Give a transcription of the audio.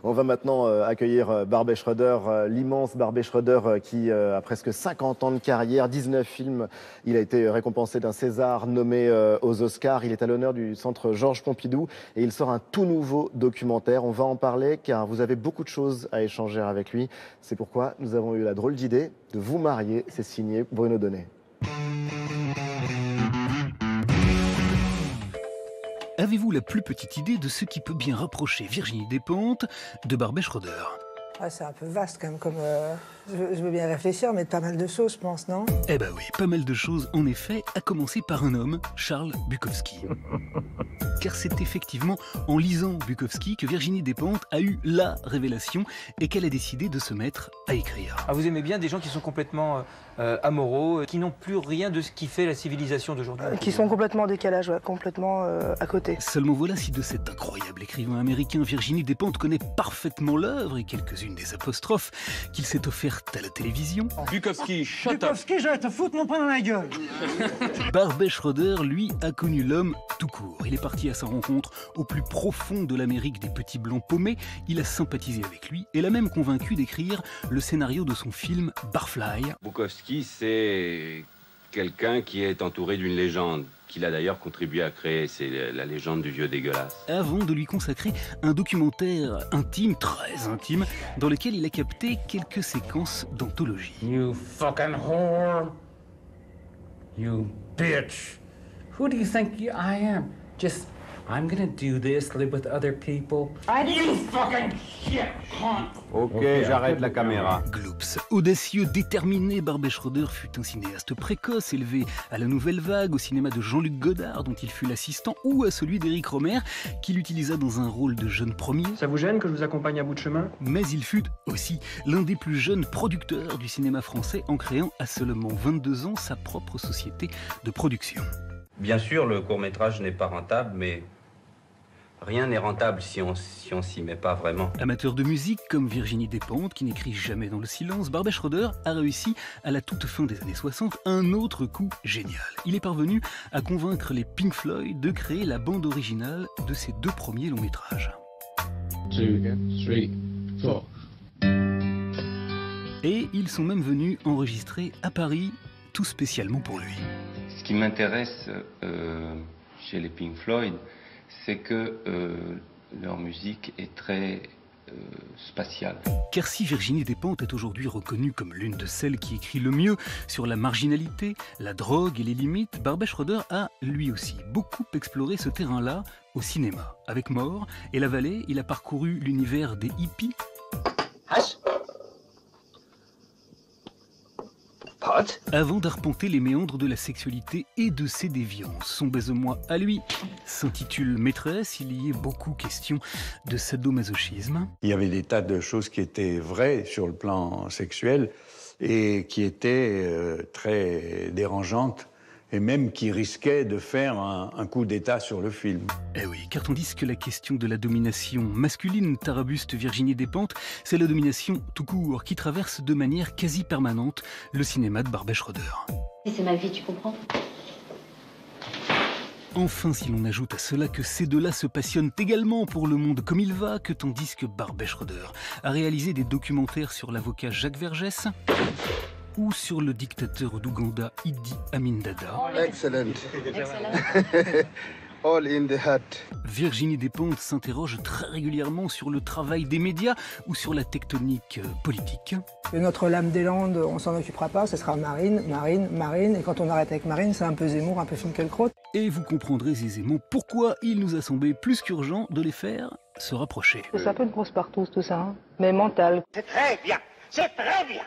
On va maintenant accueillir Barbet Schroeder, l'immense Barbet Schroeder qui a presque 50 ans de carrière, 19 films. Il a été récompensé d'un César, nommé aux Oscars. Il est à l'honneur du centre Georges Pompidou et il sort un tout nouveau documentaire. On va en parler car vous avez beaucoup de choses à échanger avec lui. C'est pourquoi nous avons eu la drôle d'idée de vous marier. C'est signé Bruno Donnet. Avez-vous la plus petite idée de ce qui peut bien rapprocher Virginie Despentes de Barbet Schroeder? Ah, c'est un peu vaste quand même, je veux bien réfléchir, mais pas mal de choses, je pense, non? Eh ben oui, pas mal de choses en effet, à commencer par un homme, Charles Bukowski. Car c'est effectivement en lisant Bukowski que Virginie Despentes a eu la révélation et qu'elle a décidé de se mettre à écrire. Ah, vous aimez bien des gens qui sont complètement amoraux, qui n'ont plus rien de ce qui fait la civilisation d'aujourd'hui? Qui sont complètement en décalage, ouais, complètement à côté. Seulement voilà si de cet incroyable écrivain américain, Virginie Despentes connaît parfaitement l'œuvre et quelques-unes des apostrophes qu'il s'est offertes à la télévision. Bukowski, shut up. Bukowski, je vais te foutre mon poing dans la gueule. Barbet Schroeder, lui, a connu l'homme tout court. Il est parti à sa rencontre au plus profond de l'Amérique des petits blancs paumés. Il a sympathisé avec lui et l'a même convaincu d'écrire le scénario de son film Barfly. Bukowski, c'est quelqu'un qui est entouré d'une légende, qu'il a d'ailleurs contribué à créer. C'est la légende du vieux dégueulasse. Avant de lui consacrer un documentaire intime, très intime, dans lequel il a capté quelques séquences d'anthologie. You fucking whore. You bitch. Who do you think I am? Just, I'm gonna do this, live with other people. You fucking shit, cunt. Ok, j'arrête la caméra. Gloops. Audacieux, déterminé, Barbet Schroeder fut un cinéaste précoce, élevé à la Nouvelle Vague, au cinéma de Jean-Luc Godard, dont il fut l'assistant, ou à celui d'Éric Rohmer, qu'il utilisa dans un rôle de jeune premier. Ça vous gêne que je vous accompagne à bout de chemin? Mais il fut aussi l'un des plus jeunes producteurs du cinéma français, en créant à seulement 22 ans sa propre société de production. Bien sûr, le court-métrage n'est pas rentable, mais rien n'est rentable si on s'y met pas vraiment. Amateur de musique comme Virginie Despentes, qui n'écrit jamais dans le silence, Barbet Schroeder a réussi à la toute fin des années 60 un autre coup génial. Il est parvenu à convaincre les Pink Floyd de créer la bande originale de ses deux premiers longs métrages. 2, 3, 4. Et ils sont même venus enregistrer à Paris, tout spécialement pour lui. Ce qui m'intéresse chez les Pink Floyd, c'est que leur musique est très spatiale. Car si Virginie Despentes est aujourd'hui reconnue comme l'une de celles qui écrit le mieux sur la marginalité, la drogue et les limites, Barbet Schroeder a, lui aussi, beaucoup exploré ce terrain-là au cinéma. Avec Mort et La Vallée, il a parcouru l'univers des hippies. Avant d'arpenter les méandres de la sexualité et de ses déviances. Son baise-moi à lui s'intitule Maîtresse. Il y est beaucoup question de sadomasochisme. Il y avait des tas de choses qui étaient vraies sur le plan sexuel et qui étaient très dérangeantes et même qui risquaient de faire un coup d'état sur le film. Eh oui, car tandis que la question de la domination masculine tarabuste Virginie Despentes, c'est la domination tout court qui traverse de manière quasi permanente le cinéma de Barbet Schroeder. C'est ma vie, tu comprends? Enfin, si l'on ajoute à cela que ces deux-là se passionnent également pour le monde comme il va, que tandis que Barbet Schroeder a réalisé des documentaires sur l'avocat Jacques Vergès, ou sur le dictateur d'Ouganda Idi Amin Dada. Excellent. All in the hat. Virginie Despentes s'interroge très régulièrement sur le travail des médias ou sur la tectonique politique. Et notre lame des Landes, on s'en occupera pas, ce sera Marine. Et quand on arrête avec Marine, c'est un peu Zemmour, un peu Finkielkraut. Et vous comprendrez aisément pourquoi il nous a semblé plus qu'urgent de les faire se rapprocher. C'est un peu de grosse partouze tout ça, hein, mais mental. C'est très bien, c'est très bien.